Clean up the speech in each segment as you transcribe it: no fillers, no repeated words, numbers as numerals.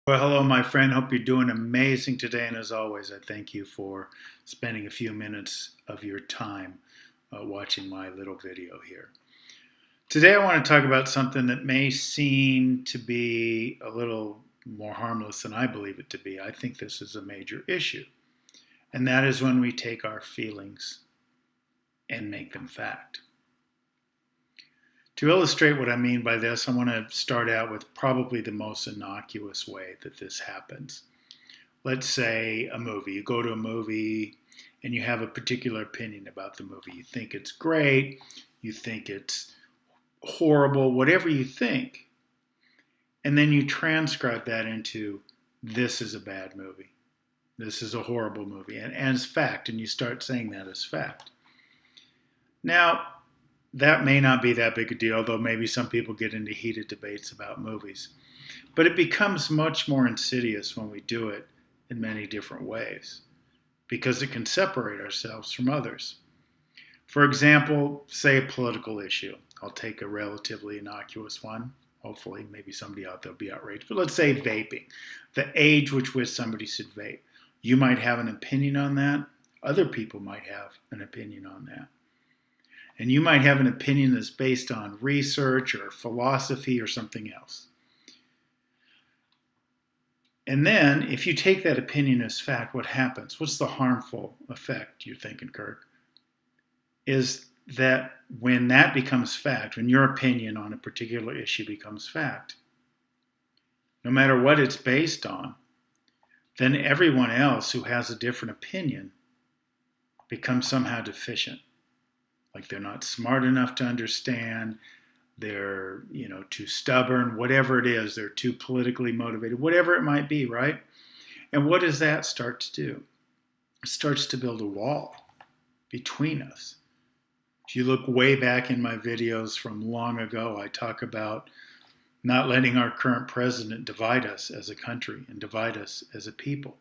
Well, hello, my friend. Hope you're doing amazing today. And as always, I thank you for spending a few minutes of your time watching my little video here. Today, I want to talk about something that may seem to be a little more harmless than I believe it to be. I think this is a major issue, and that is when we take our feelings and make them fact. To illustrate what I mean by this, I want to start out with probably the most innocuous way that this happens. Let's say a movie. You go to a movie and you have a particular opinion about the movie. You think it's great, you think it's horrible, whatever you think. And then you transcribe that into this is a bad movie. This is a horrible movie. And as fact, and you start saying that as fact. Now, that may not be that big a deal, though maybe some people get into heated debates about movies. But it becomes much more insidious when we do it in many different ways because it can separate ourselves from others. For example, say a political issue. I'll take a relatively innocuous one. Hopefully, maybe somebody out there will be outraged. But let's say vaping, the age which somebody should vape. You might have an opinion on that. Other people might have an opinion on that. And you might have an opinion that's based on research or philosophy or something else. And then, if you take that opinion as fact, what happens? What's the harmful effect, you're thinking, Kirk? Is that when that becomes fact, when your opinion on a particular issue becomes fact, no matter what it's based on, then everyone else who has a different opinion becomes somehow deficient. Like they're not smart enough to understand, they're, too stubborn, whatever it is, they're too politically motivated, whatever it might be, right? And what does that start to do? It starts to build a wall between us. If you look way back in my videos from long ago, I talk about not letting our current president divide us as a country and divide us as a people.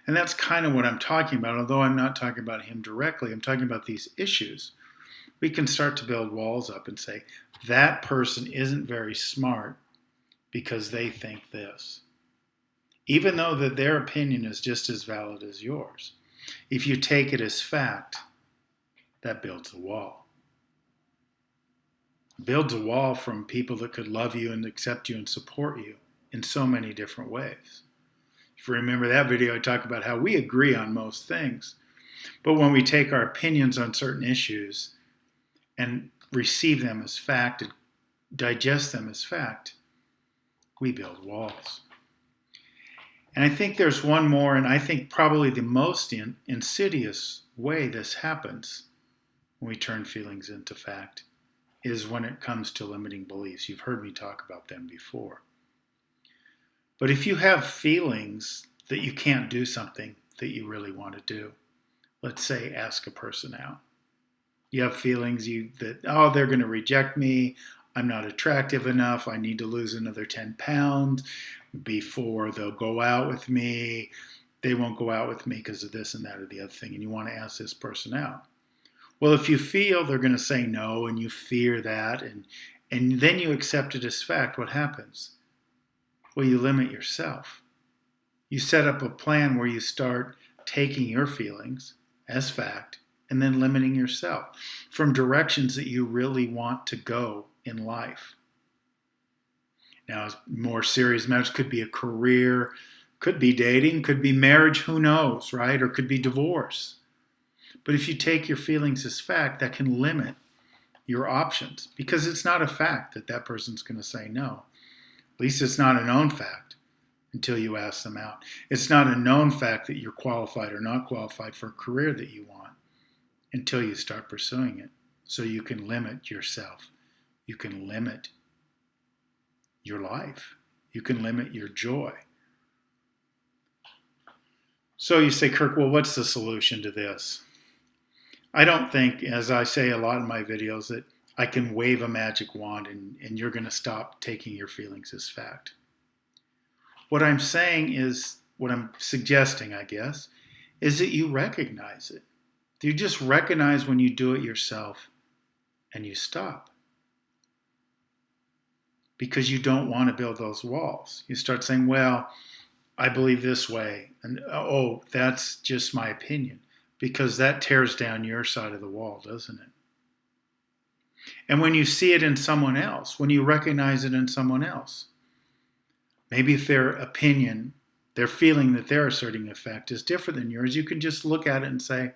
And that's kind of what I'm talking about, although I'm not talking about him directly. I'm talking about these issues. We can start to build walls up and say, that person isn't very smart because they think this. Even though that their opinion is just as valid as yours. If you take it as fact, that builds a wall. It builds a wall from people that could love you and accept you and support you in so many different ways. If you remember that video, I talk about how we agree on most things. But when we take our opinions on certain issues and receive them as fact and digest them as fact, we build walls. And I think there's one more, and I think probably the most insidious way this happens when we turn feelings into fact is when it comes to limiting beliefs. You've heard me talk about them before. But if you have feelings that you can't do something that you really want to do, let's say ask a person out. You have feelings that, they're going to reject me. I'm not attractive enough. I need to lose another 10 pounds before they'll go out with me. They won't go out with me because of this and that or the other thing. And you want to ask this person out. Well, if you feel they're going to say no and you fear that and then you accept it as fact, what happens? Well, you limit yourself. You set up a plan where you start taking your feelings as fact and then limiting yourself from directions that you really want to go in life. Now, more serious matters could be a career, could be dating, could be marriage, who knows, right? Or could be divorce. But if you take your feelings as fact, that can limit your options because it's not a fact that that person's going to say no. At least it's not a known fact until you ask them out. It's not a known fact that you're qualified or not qualified for a career that you want until you start pursuing it. So you can limit yourself. You can limit your life. You can limit your joy. So you say, Kirk, well, what's the solution to this? I don't think, as I say a lot in my videos, that I can wave a magic wand and you're going to stop taking your feelings as fact. What I'm saying is, what I'm suggesting, I guess, is that you recognize it. You just recognize when you do it yourself and you stop. Because you don't want to build those walls. You start saying, well, I believe this way, and oh, that's just my opinion, because that tears down your side of the wall, doesn't it? And when you see it in someone else, when you recognize it in someone else, maybe if their opinion, their feeling that they're asserting a fact is different than yours, you can just look at it and say,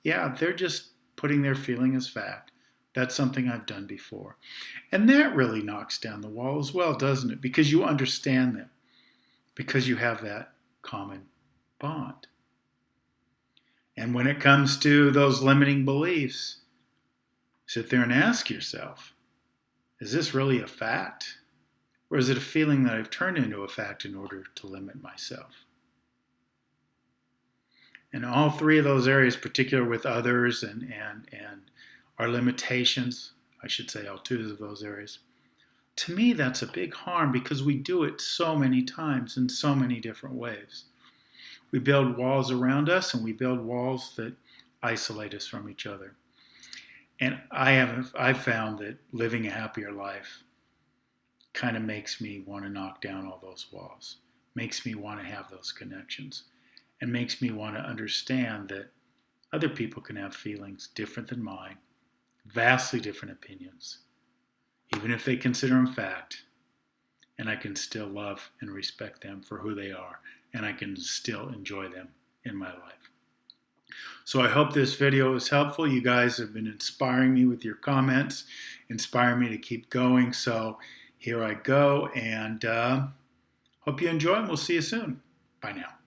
yeah, they're just putting their feeling as fact. That's something I've done before. And that really knocks down the wall as well, doesn't it? Because you understand them, because you have that common bond. And when it comes to those limiting beliefs, sit there and ask yourself, is this really a fact? Or is it a feeling that I've turned into a fact in order to limit myself? And all three of those areas, particularly with others and our limitations, I should say all two of those areas, to me that's a big harm because we do it so many times in so many different ways. We build walls around us and we build walls that isolate us from each other. And I've found that living a happier life kind of makes me want to knock down all those walls, makes me want to have those connections, and makes me want to understand that other people can have feelings different than mine, vastly different opinions, even if they consider them fact, and I can still love and respect them for who they are, and I can still enjoy them in my life. So I hope this video was helpful. You guys have been inspiring me with your comments, inspiring me to keep going. So here I go, and hope you enjoy, and we'll see you soon. Bye now.